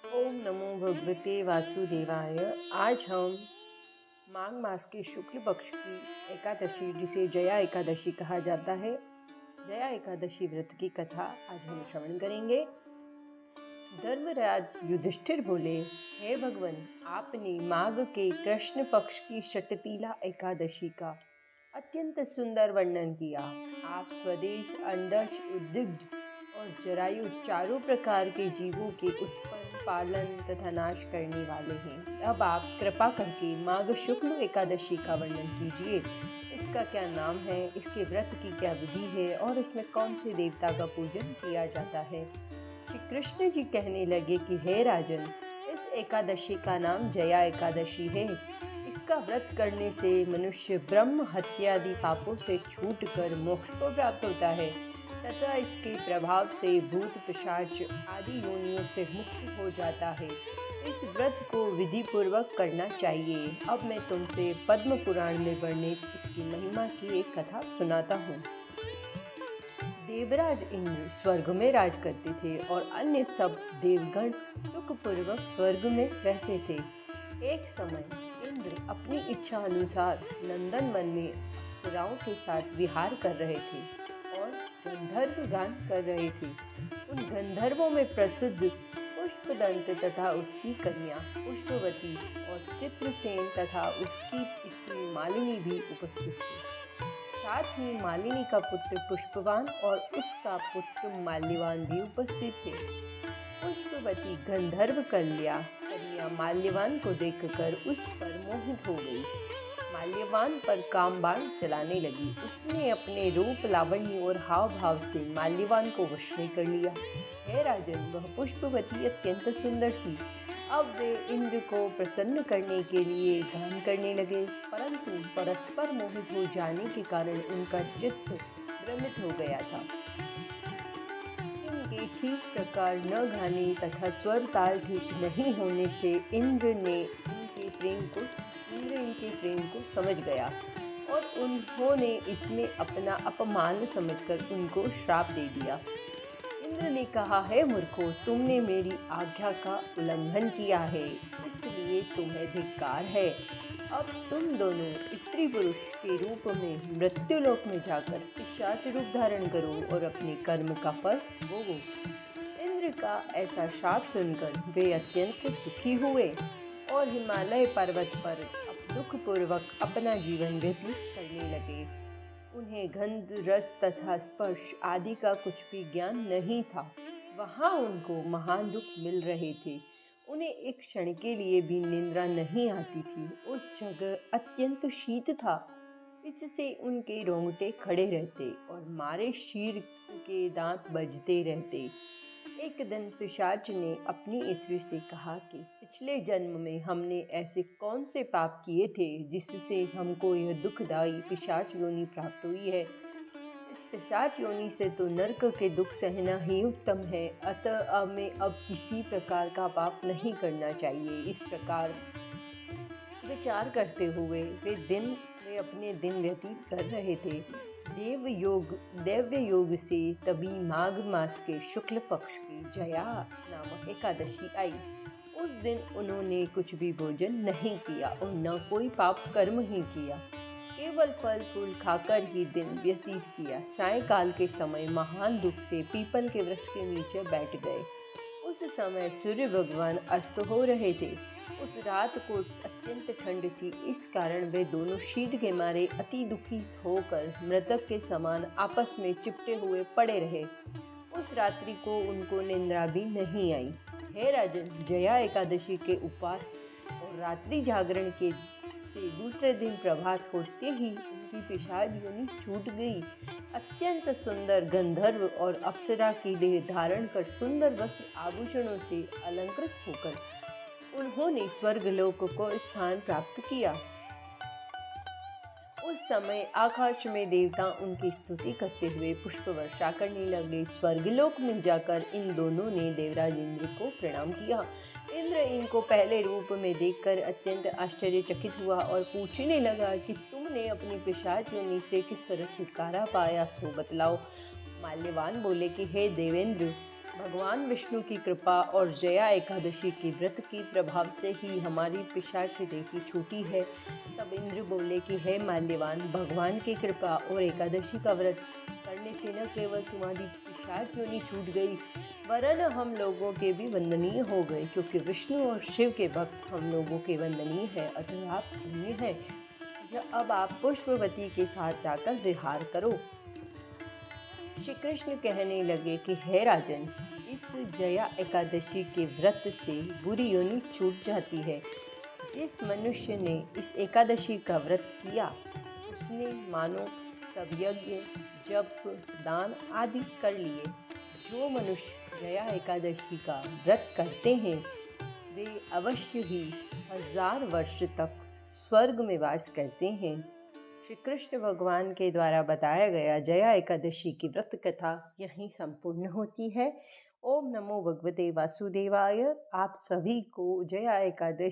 ओम नमो भगवते वासुदेवाय। आज हम माघ मास के शुक्ल पक्ष की एकादशी, जिसे जया एकादशी कहा जाता है, जया एकादशी व्रत की कथा आज हम श्रवण करेंगे। धर्मराज युधिष्ठिर बोले, हे भगवान, आपने माघ के कृष्ण पक्ष की शततीला एकादशी का अत्यंत सुंदर वर्णन किया। आप स्वदेश, अंडज, उद्भिज और जरायु चारों प्रकार के जीवों के उत्पन्न, पालन तथा नाश करने वाले हैं। अब आप कृपा करके माघ शुक्ल एकादशी का वर्णन कीजिए। इसका क्या नाम है, इसके व्रत की क्या विधि है और इसमें कौन से देवता का पूजन किया जाता है। श्री कृष्ण जी कहने लगे कि हे राजन, इस एकादशी का नाम जया एकादशी है। इसका व्रत करने से मनुष्य ब्रह्म हत्यादि पापों से छूटकर मोक्ष को प्राप्त होता है तथा इसके प्रभाव से भूत पिशाच आदि योनियों से मुक्त हो जाता है। इस व्रत को विधि पूर्वक करना चाहिए। अब मैं तुमसे पद्म पुराण में वर्णित इसकी महिमा की एक कथा सुनाता हूँ। देवराज इंद्र स्वर्ग में राज करते थे और अन्य सब देवगण सुखपूर्वक स्वर्ग में रहते थे। एक समय इंद्र अपनी इच्छा अनुसार नंदन वन में अप्सराओं के साथ विहार कर रहे थे और गंधर्व गान कर रहे थे। उन गंधर्वों में प्रसिद्ध पुष्पदंत तथा उसकी कन्या पुष्पवती और चित्रसेन तथा उसकी स्त्री मालिनी भी उपस्थित थी। साथ ही मालिनी का पुत्र पुष्पवान और उसका पुत्र माल्यवान भी उपस्थित थे। पुष्पवती गंधर्व कन्या माल्यवान को देखकर उस पर मोहित हो गई। माल्यवान पर काम बाण चलाने लगी। उसने अपने रूप, लावण्य और हाव भाव से माल्यवान को वश में कर लिया। हे राजन, वह पुष्पवती अत्यंत सुंदर थी। अब वे इंद्र को प्रसन्न करने के लिए गान करने लगे, परंतु परस्पर मोहित हो जाने के कारण उनका चित्त भ्रमित हो गया था। इनके ठीक प्रकार न गाने तथा स्वर ताल ठीक नहीं होने से इंद्र इनके प्रेम को समझ गया और उन्होंने इसमें अपना अपमान समझकर उनको श्राप दे दिया। इंद्र ने कहा, हे मूर्खों, तुमने मेरी आज्ञा का उल्लंघन किया है, इसलिए तुम्हें धिक्कार है। अब तुम दोनों स्त्री पुरुष के रूप में मृत्युलोक में जाकर पिशाच रूप धारण करो और अपने कर्म का फल भोगो। इंद्र का ऐसा शाप सुनकर वे अत्यंत दुखी हुए और हिमालय पर्वत पर दुख पूर्वक अपना जीवन व्यतीत करने लगे। उन्हें गंध, रस तथा स्पर्श आदि का कुछ भी ज्ञान नहीं था। वहां उनको महान दुख मिल रहे थे। उन्हें एक क्षण के लिए भी निद्रा नहीं आती थी। उस जगह अत्यंत शीत था, इससे उनके रोंगटे खड़े रहते और मारे शीर के दांत बजते रहते। एक दिन पिशाच ने अपनी स्त्री से कहा कि पिछले जन्म में हमने ऐसे कौन से पाप किए थे जिससे हमको यह दुखदायी पिशाच योनि प्राप्त हुई है। इस पिशाच योनि से तो नरक के दुख सहना ही उत्तम है, अतः हमें अब किसी प्रकार का पाप नहीं करना चाहिए। इस प्रकार विचार करते हुए वे अपने दिन व्यतीत कर रहे थे। दैव्य योग से तभी माघ मास के शुक्ल पक्ष की जया नामक एकादशी आई। उस दिन उन्होंने कुछ भी भोजन नहीं किया और न कोई पाप कर्म ही किया, केवल फल फूल खाकर ही दिन व्यतीत किया। सायंकाल के समय महान दुख से पीपल के वृक्ष के नीचे बैठ गए। उस समय सूर्य भगवान अस्त हो रहे थे। उस रात को अत्यंत ठंड थी, इस कारण वे दोनों शीत के मारे अति दुखी होकर मृतक के समान आपस में चिपटे हुए पड़े रहे। उस रात्रि को उनको निंद्रा भी नहीं आई। हे राजन, जया एकादशी के उपवास और रात्रि जागरण के से दूसरे दिन प्रभात होते ही उनकी पिशाच योनि छूट गई। अत्यंत सुंदर गंधर्व और अप्सरा की देह धारण कर सुंदर वस्त्र आभूषणों से अलंकृत होकर उन्होंने स्वर्गलोक को स्थान प्राप्त किया। उस समय आकाश में देवता उनकी स्तुति करते हुए पुष्प वर्षा करने लगे। स्वर्गलोक में जाकर इन दोनों ने देवराज इंद्र को प्रणाम किया। इंद्र इनको पहले रूप में देखकर अत्यंत आश्चर्यचकित हुआ और पूछने लगा कि तुमने अपनी पिशाच योनि से किस तरह छुटकारा पाया, सो बतलाओ। माल्यवान बोले कि हे देवेंद्र, भगवान विष्णु की कृपा और जया एकादशी के व्रत के प्रभाव से ही हमारी पिशाच देही छूटी है। तब इंद्र बोले कि हे माल्यवान, भगवान की कृपा और एकादशी का व्रत करने से न केवल तुम्हारी पिशाच योनि छूट गई, वरन हम लोगों के भी वंदनीय हो गए, क्योंकि विष्णु और शिव के भक्त हम लोगों के वंदनीय है। अतः आप धन्य है। अब आप पुष्पवती के साथ जाकर विहार करो। श्री कृष्ण कहने लगे कि हे राजन, इस जया एकादशी के व्रत से बुरी योनि छूट जाती है। जिस मनुष्य ने इस एकादशी का व्रत किया, उसने मानो सब यज्ञ, जप, दान आदि कर लिए। जो मनुष्य जया एकादशी का व्रत करते हैं, वे अवश्य ही 1000 वर्ष तक स्वर्ग में वास करते हैं। श्री कृष्ण भगवान के द्वारा बताया गया जया एकादशी की व्रत कथा यहीं संपूर्ण होती है। ओम नमो भगवते वासुदेवाय। आप सभी को जया एकादशी